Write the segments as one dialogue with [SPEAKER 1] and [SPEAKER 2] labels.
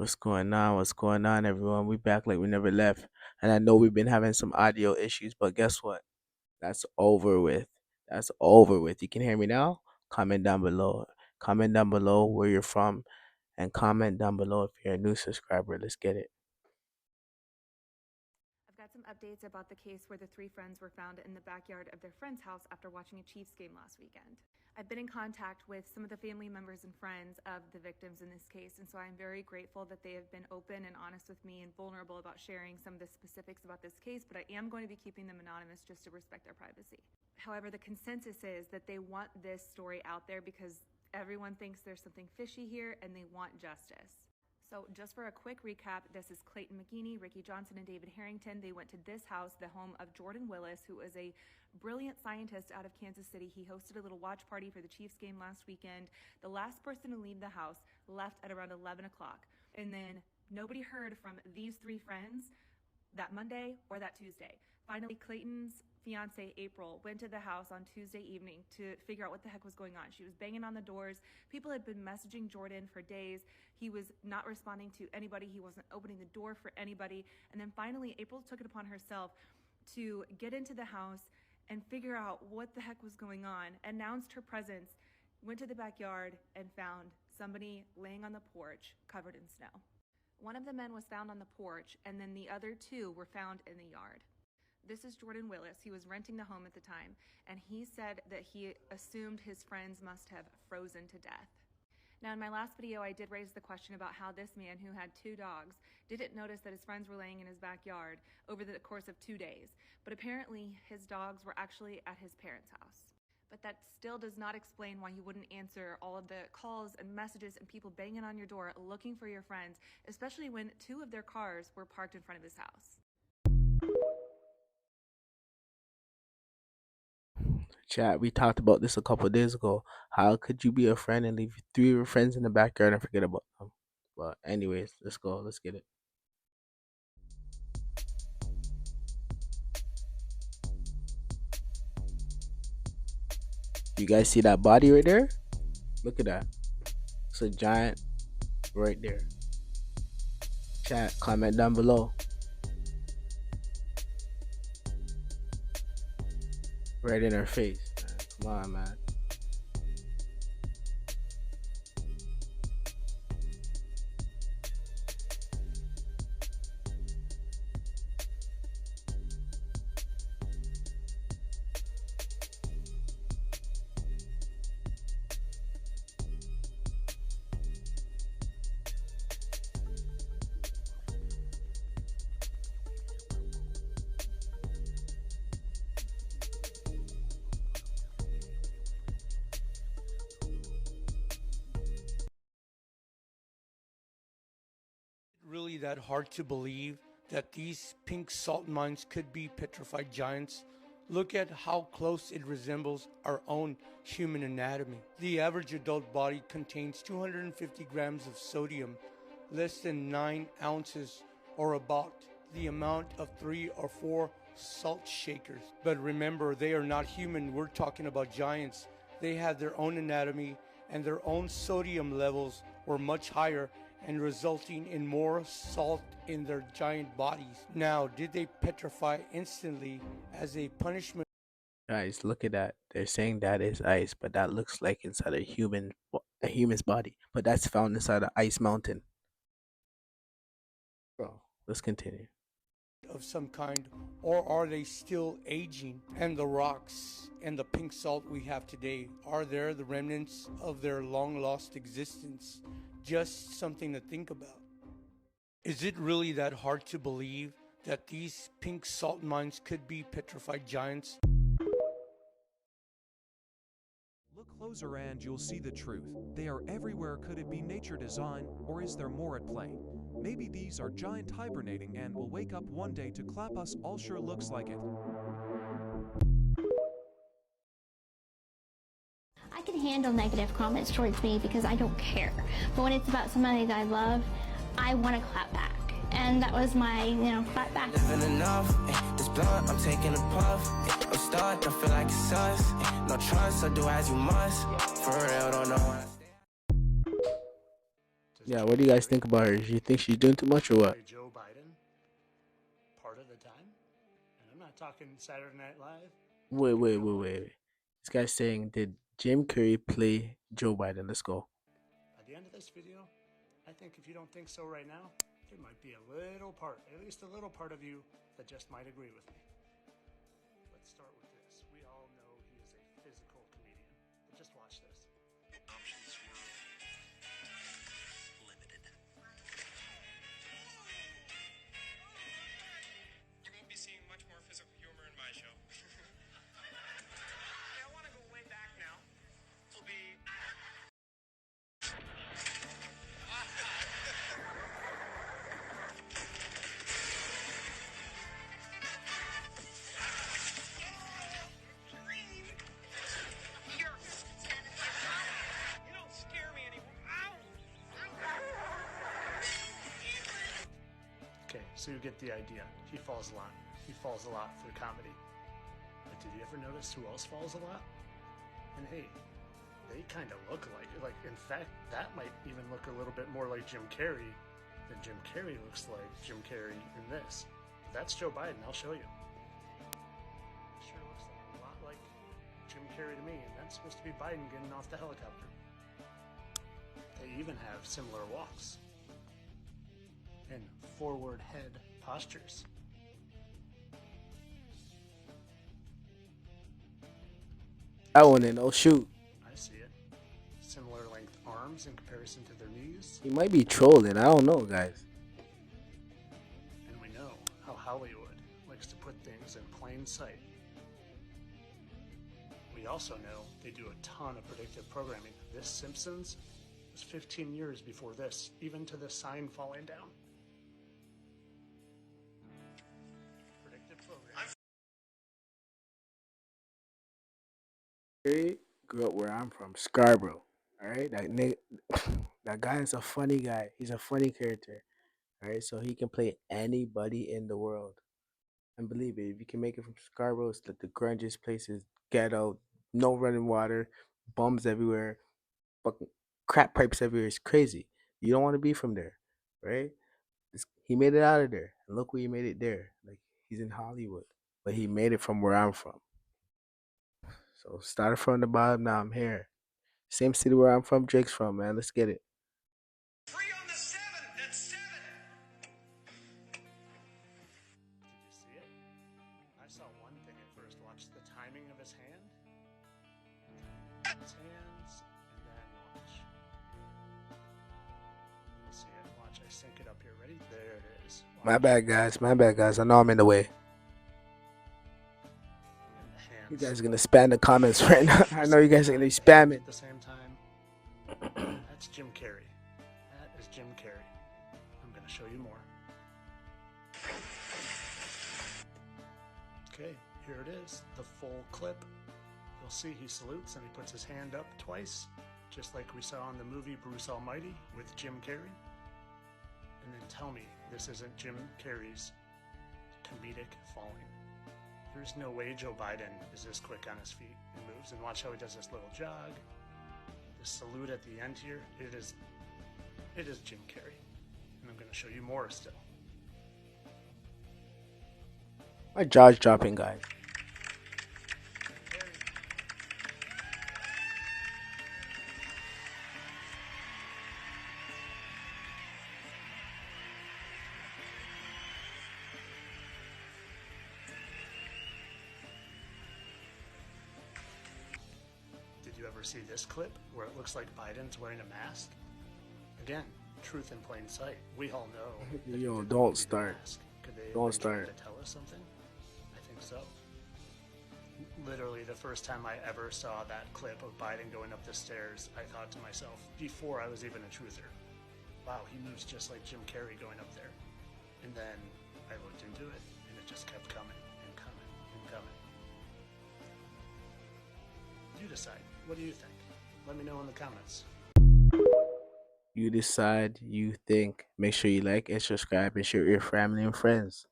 [SPEAKER 1] What's going on? What's going on, everyone? We back like we never left. And I know we've been having some audio issues, but guess what? That's over with. That's over with. You can hear me now? Comment down below. Comment down below where you're from and comment down below if you're a new subscriber. Let's get it.
[SPEAKER 2] I've got some updates about the case where the three friends were found in the backyard of their friend's house after watching a Chiefs game last weekend. I've been in contact with some of the family members and friends of the victims in this case, and so I'm very grateful that they have been open and honest with me and vulnerable about sharing some of the specifics about this case, but I am going to be keeping them anonymous just to respect their privacy. However, the consensus is that they want this story out there because everyone thinks there's something fishy here and they want justice. So just for a quick recap, this is Clayton McGeeney, Ricky Johnson, and David Harrington. They went to this house, the home of Jordan Willis, who is a brilliant scientist out of Kansas City. He hosted a little watch party for the Chiefs game last weekend. The last person to leave the house left at around 11 o'clock. And then nobody heard from these three friends that Monday or that Tuesday. Finally, Clayton's fiance April went to the house on Tuesday evening to figure out what the heck was going on. She was banging on the doors. People had been messaging Jordan for days. He was not responding to anybody. He wasn't opening the door for anybody. And then finally, April took it upon herself to get into the house and figure out what the heck was going on, announced her presence, went to the backyard, and found somebody laying on the porch covered in snow. One of the men was found on the porch, and then the other two were found in the yard. This is Jordan Willis. He was renting the home at the time, and he said that he assumed his friends must have frozen to death. Now, in my last video, I did raise the question about how this man, who had two dogs, didn't notice that his friends were laying in his backyard over the course of 2 days. But apparently, his dogs were actually at his parents' house. But that still does not explain why you wouldn't answer all of the calls and messages and people banging on your door looking for your friends, especially when two of their cars were parked in front of his house.
[SPEAKER 1] Chat, we talked about this a couple of days ago. How could you be a friend and leave three of your friends in the backyard and forget about them? But anyways, let's go. Let's get it. You guys see that body right there? Look at that. It's a giant right there. Chat, comment down below. Right in her face. Man. Come on, man.
[SPEAKER 3] Really that hard to believe that these pink salt mines could be petrified giants? Look at how close it resembles our own human anatomy. The average adult body contains 250 grams of sodium, less than 9 ounces, or about the amount of 3 or 4 salt shakers. But remember, they are not human. We're talking about giants. They have their own anatomy, and their own sodium levels were much higher, and resulting in more salt in their giant bodies. Now, did they petrify instantly as a punishment?
[SPEAKER 1] Guys, look at that. They're saying that is ice, but that looks like inside a human's body. But that's found inside an ice mountain. Bro, let's continue.
[SPEAKER 3] Of some kind, or are they still aging? And the rocks and the pink salt we have today, are there the remnants of their long lost existence? Just something to think about. Is it really that hard to believe that these pink salt mines could be petrified giants?
[SPEAKER 4] Look closer and you'll see the truth. They are everywhere. Could it be nature design, or is there more at play? Maybe these are giant hibernating and will wake up one day to clap us all. Sure looks like it.
[SPEAKER 5] I can handle negative comments towards me because I don't care. But when it's about somebody that I love, I want to clap back. And that was my, clap back.
[SPEAKER 6] Living enough, this blunt, I'm taking a puff. I'm stuck, I feel like it's us. No trust, so do as you must. For real, don't know how to stay.
[SPEAKER 3] is
[SPEAKER 1] Yeah,
[SPEAKER 3] Jim
[SPEAKER 1] what do you guys
[SPEAKER 3] Carrey.
[SPEAKER 1] think about her? Do you think she's doing too much or what?
[SPEAKER 3] Play Joe Biden part of the time. And I'm not talking Saturday Night Live.
[SPEAKER 1] Wait,
[SPEAKER 3] Talking
[SPEAKER 1] wait,
[SPEAKER 3] real
[SPEAKER 1] wait,
[SPEAKER 3] life.
[SPEAKER 1] wait, wait. This guy's saying, did Jim Carrey play Joe Biden? Let's go.
[SPEAKER 3] By the end of this video, I think if you don't think so right now, there might be a little part, at least a little part of you, that just might agree with me. Let's start with this. We all know he is a physical comedian, but just watch this.
[SPEAKER 7] Options were limited. You won't be seeing much more physical humor in my show. I want to go way back now. This will be. You don't scare me anymore. Ow!
[SPEAKER 3] Okay, so you get the idea. He falls a lot. He falls a lot for comedy. But did you ever notice who else falls a lot? And hey, they kind of look alike. Like, in fact, that might even look a little bit more like Jim Carrey than Jim Carrey looks like Jim Carrey in this. That's Joe Biden, I'll show you. Sure looks a lot like Jim Carrey to me, and that's supposed to be Biden getting off the helicopter. They even have similar walks and forward head postures.
[SPEAKER 1] I want to know. Shoot,
[SPEAKER 3] I see it. Similar length arms in comparison to their knees.
[SPEAKER 1] he might be trolling. I don't know, guys.
[SPEAKER 3] And we know how Hollywood likes to put things in plain sight. We also know they do a ton of predictive programming. This Simpsons was 15 years before this, even to the sign falling down. Predictive programming.
[SPEAKER 1] Carrey grew up where I'm from, Scarborough. All right, that guy is a funny guy. He's a funny character. All right, so he can play anybody in the world. And believe it, if you can make it from Scarborough, it's like the grungiest places, ghetto, no running water, bums everywhere, fucking crap pipes everywhere. It's crazy. You don't want to be from there, right? He made it out of there, and look where he made it there. Like he's in Hollywood, but he made it from where I'm from. So started from the bottom, now I'm here. Same city where I'm from, Drake's from, man. Let's get it.
[SPEAKER 7] Free on the 7. That's 7.
[SPEAKER 3] Did you see it? I saw one thing at first. Watch the timing of his hand. His hands, and then watch. You see it? Watch. I sync it up here. Ready? There it is.
[SPEAKER 1] My
[SPEAKER 3] Watch.
[SPEAKER 1] bad, guys. My bad, guys. I know I'm in the way.
[SPEAKER 3] And the hands.
[SPEAKER 1] You guys are gonna spam the comments right now. I know you guys are gonna be spamming.
[SPEAKER 3] At the same time. That's Jim Carrey. That is Jim Carrey. I'm gonna show you more. Okay, here it is, the full clip. You'll see he salutes and he puts his hand up twice, just like we saw in the movie Bruce Almighty with Jim Carrey. And then tell me this isn't Jim Carrey's comedic falling. There's no way Joe Biden is this quick on his feet and moves. And watch how he does this little jog. This salute at the end here. It is Jim Carrey. And I'm going to show you more still.
[SPEAKER 1] My jaw's dropping, guys.
[SPEAKER 3] Did you ever see this clip where it looks like Biden's wearing a mask? Again, truth in plain sight. We all know. that he
[SPEAKER 1] Yo,
[SPEAKER 3] didn't
[SPEAKER 1] don't
[SPEAKER 3] need the
[SPEAKER 1] start.
[SPEAKER 3] mask. Could they have
[SPEAKER 1] Don't
[SPEAKER 3] been trying
[SPEAKER 1] start.
[SPEAKER 3] to tell us something? I think so. Literally, the first time I ever saw that clip of Biden going up the stairs, I thought to myself, before I was even a truther, wow, he moves just like Jim Carrey going up there. And then I looked into it, and it just kept coming and coming and coming. You decide. What do you think? Let me know in the comments.
[SPEAKER 1] You decide, you think. Make sure you like and subscribe and share with your family and friends.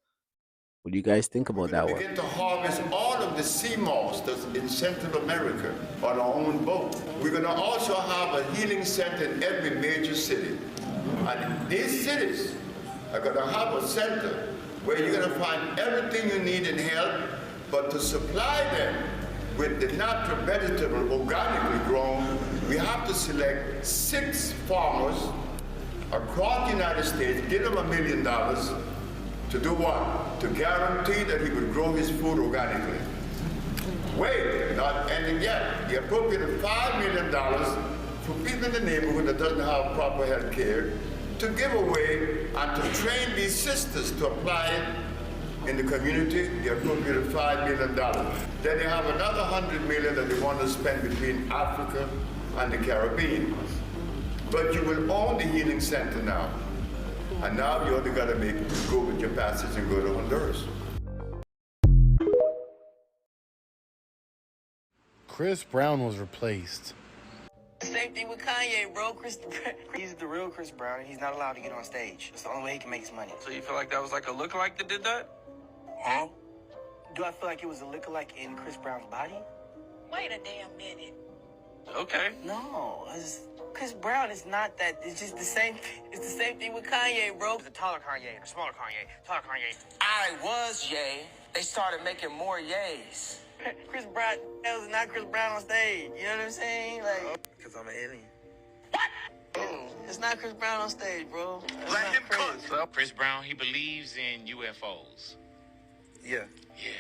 [SPEAKER 1] What do you guys think about that one?
[SPEAKER 8] Begin to harvest all of the sea moss that's in Central America on our own boat. We're going to also have a healing center in every major city. And these cities are going to have a center where you're going to find everything you need in health, but to supply them with the natural vegetable organically grown, we have to select 6 farmers across the United States, give them $1 million to do what? To guarantee that he would grow his food organically. Wait, not ending yet. He appropriated $5 million for people in the neighborhood that doesn't have proper health care to give away and to train these sisters to apply it in the community. They appropriated $5 million. Then they have another $100 million that they want to spend between Africa and the Caribbean. But you will own the healing center now. And now you only got to go with your passage and go to Honduras.
[SPEAKER 9] Chris Brown was replaced.
[SPEAKER 10] Same thing with Kanye, bro. He's the real Chris Brown. He's not allowed to get on stage. It's the only way he can make his money.
[SPEAKER 11] So you feel like that was like a lookalike that did that?
[SPEAKER 10] Huh? Do I feel like it was a lookalike in Chris Brown's body?
[SPEAKER 12] Wait a damn minute.
[SPEAKER 11] Okay.
[SPEAKER 10] No, Chris Brown is not that. It's just the same. It's the same thing with Kanye, bro.
[SPEAKER 11] The taller Kanye, the smaller Kanye, taller Kanye.
[SPEAKER 10] I was Ye. They started making more Yays. Chris Brown, that was not Chris Brown on stage. You know what I'm saying? Like,
[SPEAKER 11] Because I'm an alien.
[SPEAKER 10] what? It's not Chris Brown on stage, bro.
[SPEAKER 11] Let him cook.
[SPEAKER 10] Chris.
[SPEAKER 13] Chris Brown, he believes in UFOs.
[SPEAKER 10] Yeah,
[SPEAKER 13] Yeah.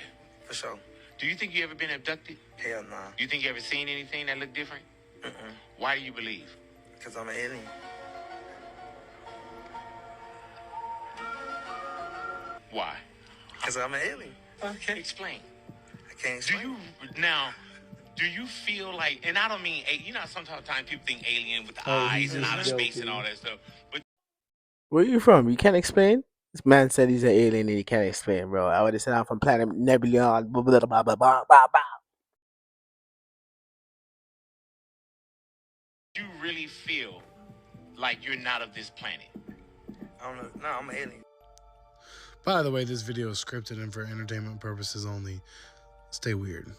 [SPEAKER 10] for sure.
[SPEAKER 13] Do you think you ever been abducted?
[SPEAKER 10] Hell nah.
[SPEAKER 13] You think you ever seen anything that looked different?
[SPEAKER 10] Mm-mm.
[SPEAKER 13] Why do you believe?
[SPEAKER 10] Because I'm an alien.
[SPEAKER 13] Why?
[SPEAKER 10] Because I'm an alien.
[SPEAKER 13] Okay. Explain.
[SPEAKER 10] I can't explain.
[SPEAKER 13] Do you feel like, and I don't mean, you know, sometimes people think alien with the eyes and outer space and all that stuff, but
[SPEAKER 1] Where you from? You can't explain? This man said he's an alien and he can't explain, bro. I would have said I'm from planet Nebula. Blah, blah, blah, blah, blah, blah, blah.
[SPEAKER 13] you really feel like you're not of this planet?
[SPEAKER 10] I don't know. No, I'm an alien.
[SPEAKER 9] By the way, this video is scripted and for entertainment purposes only. Stay weird.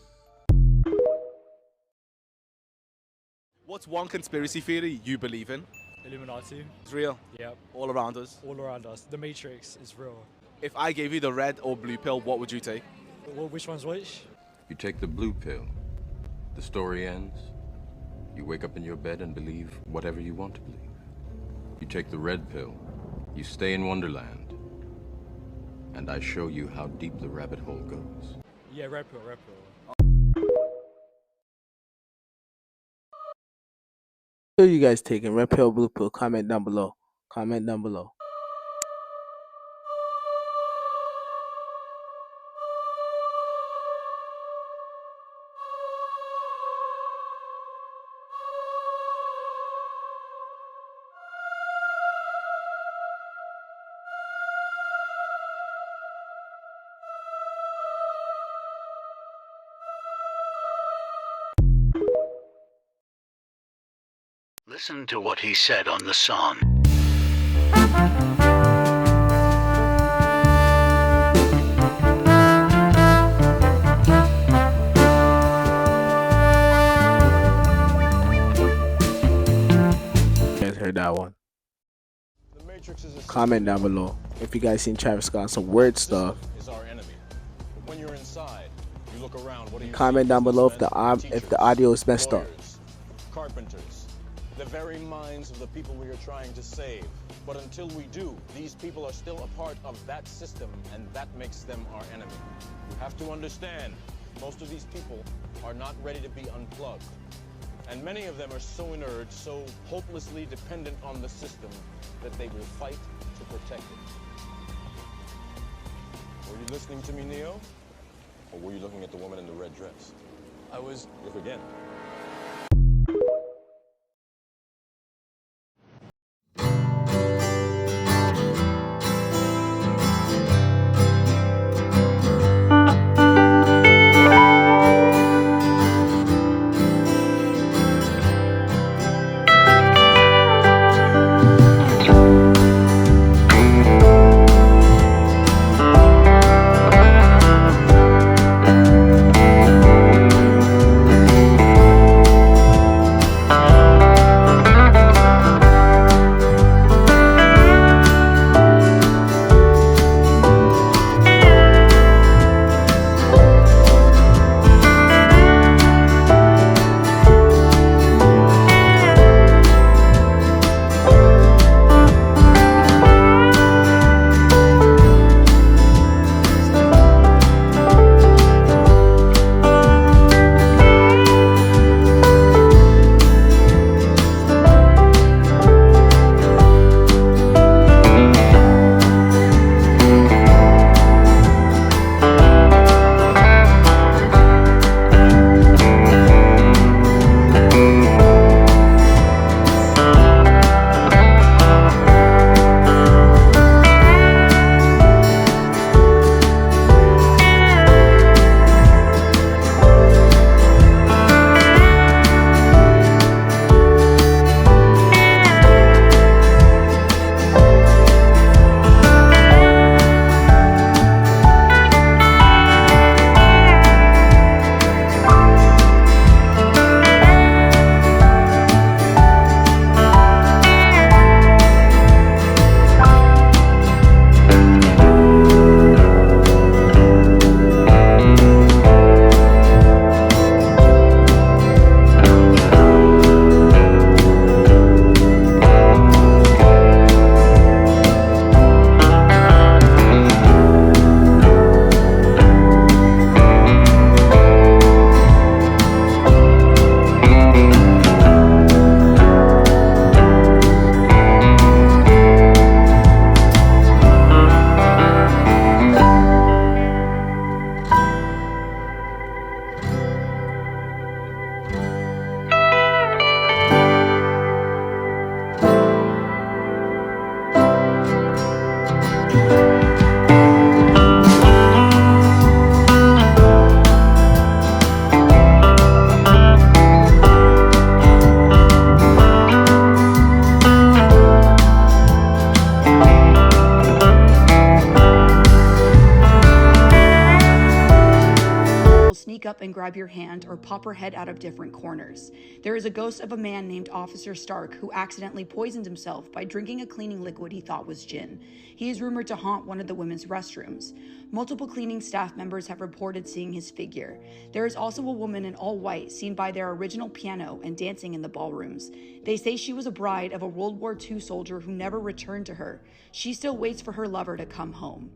[SPEAKER 14] What's one conspiracy theory you believe in?
[SPEAKER 15] Illuminati.
[SPEAKER 14] It's real.
[SPEAKER 15] Yep.
[SPEAKER 14] All around us.
[SPEAKER 15] All around us. The Matrix is real.
[SPEAKER 14] If I gave you the red or blue pill, what would you take?
[SPEAKER 15] Well, which one's which?
[SPEAKER 16] You take the blue pill. The story ends. You wake up in your bed and believe whatever you want to believe. You take the red pill. You stay in Wonderland. And I show you how deep the rabbit hole goes.
[SPEAKER 15] Yeah, red pill, red pill.
[SPEAKER 1] Who you guys taking? Red pill, blue pill? Comment down below. Comment down below.
[SPEAKER 17] Listen to what he said on the song.
[SPEAKER 1] You guys heard that one? Comment down below if you guys seen Travis Scott on some weird stuff.
[SPEAKER 18] Is our enemy. When you're inside, you look around. What do you
[SPEAKER 1] Comment down below if the audio is messed up.
[SPEAKER 18] Carpenters, the very minds of the people we are trying to save. But until we do, these people are still a part of that system, and that makes them our enemy. You have to understand, most of these people are not ready to be unplugged. And many of them are so inert, so hopelessly dependent on the system, that they will fight to protect it. Were you listening to me, Neo? Or were you looking at the woman in the red dress? I was. Look again.
[SPEAKER 19] grab your hand or pop her head out of different corners. There is a ghost of a man named Officer Stark who accidentally poisoned himself by drinking a cleaning liquid he thought was gin. He is rumored to haunt one of the women's restrooms. Multiple cleaning staff members have reported seeing his figure. There is also a woman in all white seen by their original piano and dancing in the ballrooms. They say she was a bride of a World War II soldier who never returned to her. She still waits for her lover to come home.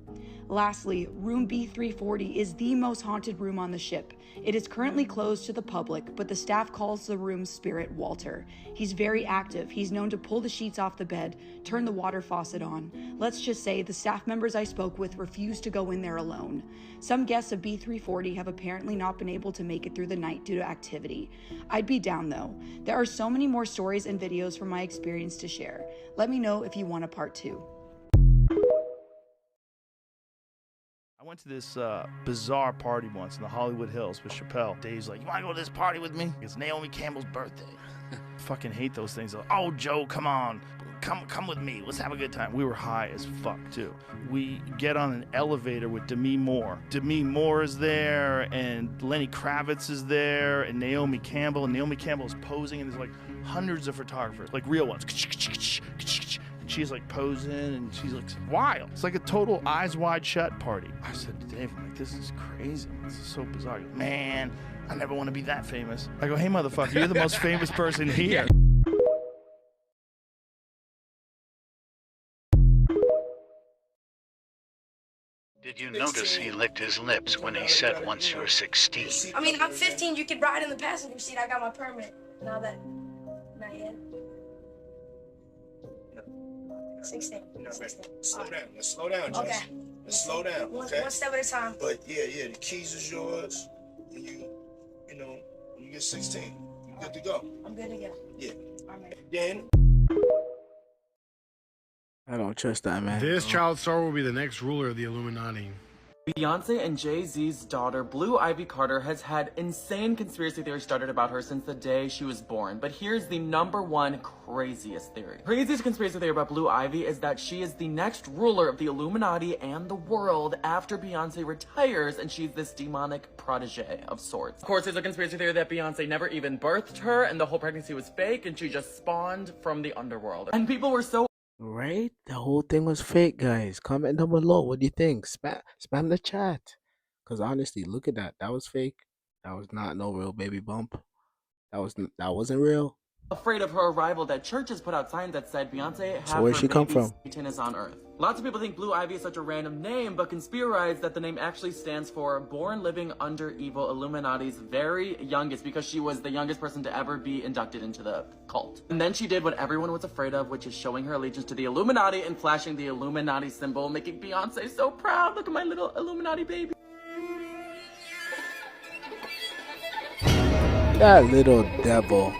[SPEAKER 19] Lastly, room B340 is the most haunted room on the ship. It is currently closed to the public, but the staff calls the room's spirit Walter. He's very active. He's known to pull the sheets off the bed, turn the water faucet on. Let's just say the staff members I spoke with refused to go in there alone. Some guests of B340 have apparently not been able to make it through the night due to activity. I'd be down though. There are so many more stories and videos from my experience to share. Let me know if you want a part 2.
[SPEAKER 20] I went to this bizarre party once in the Hollywood Hills with Chappelle. Dave's like, you want to go to this party with me? It's Naomi Campbell's birthday. Fucking hate those things. Like, oh, Joe, come on. Come with me. Let's have a good time. We were high as fuck, too. We get on an elevator with Demi Moore. Demi Moore is there, and Lenny Kravitz is there, and Naomi Campbell. And Naomi Campbell is posing, and there's like hundreds of photographers, like real ones. She's like posing and she's like wild. It's like a total eyes wide shut party. I said to Dave, I'm like, this is crazy. This is so bizarre. He goes, man, I never want to be that famous. I go, hey motherfucker, you're the most famous person here.
[SPEAKER 17] Did you notice he licked his lips when he said once you're 16?
[SPEAKER 21] I mean, I'm 15, you could ride in the passenger seat. I got my permit. Not yet. 16.
[SPEAKER 22] Slow down. Let's slow down, Jess.
[SPEAKER 21] Okay.
[SPEAKER 22] Let's slow down, okay?
[SPEAKER 21] One step at a time.
[SPEAKER 22] But yeah, the keys is yours. When when you get 16, you're good to go.
[SPEAKER 21] I'm good to go.
[SPEAKER 22] Yeah.
[SPEAKER 21] All right.
[SPEAKER 22] Then
[SPEAKER 1] I don't trust that, man.
[SPEAKER 9] This child star will be the next ruler of the Illuminati.
[SPEAKER 23] Beyonce and Jay-Z's daughter, Blue Ivy Carter, has had insane conspiracy theories started about her since the day she was born. But here's the #1 craziest theory. Craziest conspiracy theory about Blue Ivy is that she is the next ruler of the Illuminati and the world after Beyonce retires, and she's this demonic protege of sorts. Of course, there's a conspiracy theory that Beyonce never even birthed her, and the whole pregnancy was fake, and she just spawned from the underworld. And people were so
[SPEAKER 1] Right? The whole thing was fake, guys. Comment down below. What do you think? Spam the chat. Because honestly, look at that. That was fake. That was not no real baby bump. That wasn't real.
[SPEAKER 23] afraid of her arrival that churches put out signs that said Beyonce had
[SPEAKER 1] So where'd she come from?
[SPEAKER 23] Satan is on Earth. Lots of people think Blue Ivy is such a random name, but conspirize that the name actually stands for Born Living Under Evil, Illuminati's very youngest, because she was the youngest person to ever be inducted into the cult. And then she did what everyone was afraid of, which is showing her allegiance to the Illuminati and flashing the Illuminati symbol, making Beyonce so proud. Look at my little Illuminati baby.
[SPEAKER 1] That little devil.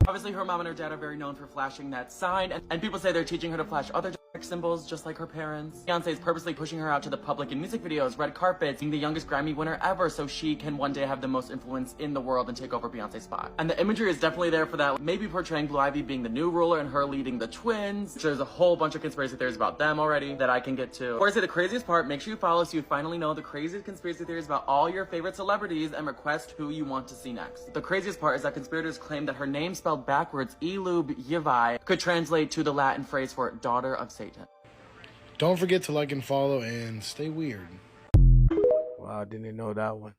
[SPEAKER 23] Obviously, her mom and her dad are very known for flashing that sign, and people say they're teaching her to flash other dark symbols, just like her parents. Beyonce is purposely pushing her out to the public in music videos, red carpets, being the youngest Grammy winner ever, so she can one day have the most influence in the world and take over Beyonce's spot. And the imagery is definitely there for that, maybe portraying Blue Ivy being the new ruler and her leading the twins. There's a whole bunch of conspiracy theories about them already that I can get to. Before I say the craziest part, make sure you follow so you finally know the craziest conspiracy theories about all your favorite celebrities and request who you want to see next. The craziest part is that conspirators claim that her name spelled backwards, Elub Yivai, could translate to the Latin phrase for daughter of Satan.
[SPEAKER 9] Don't forget to like and follow and stay weird.
[SPEAKER 1] Wow, I didn't know that one.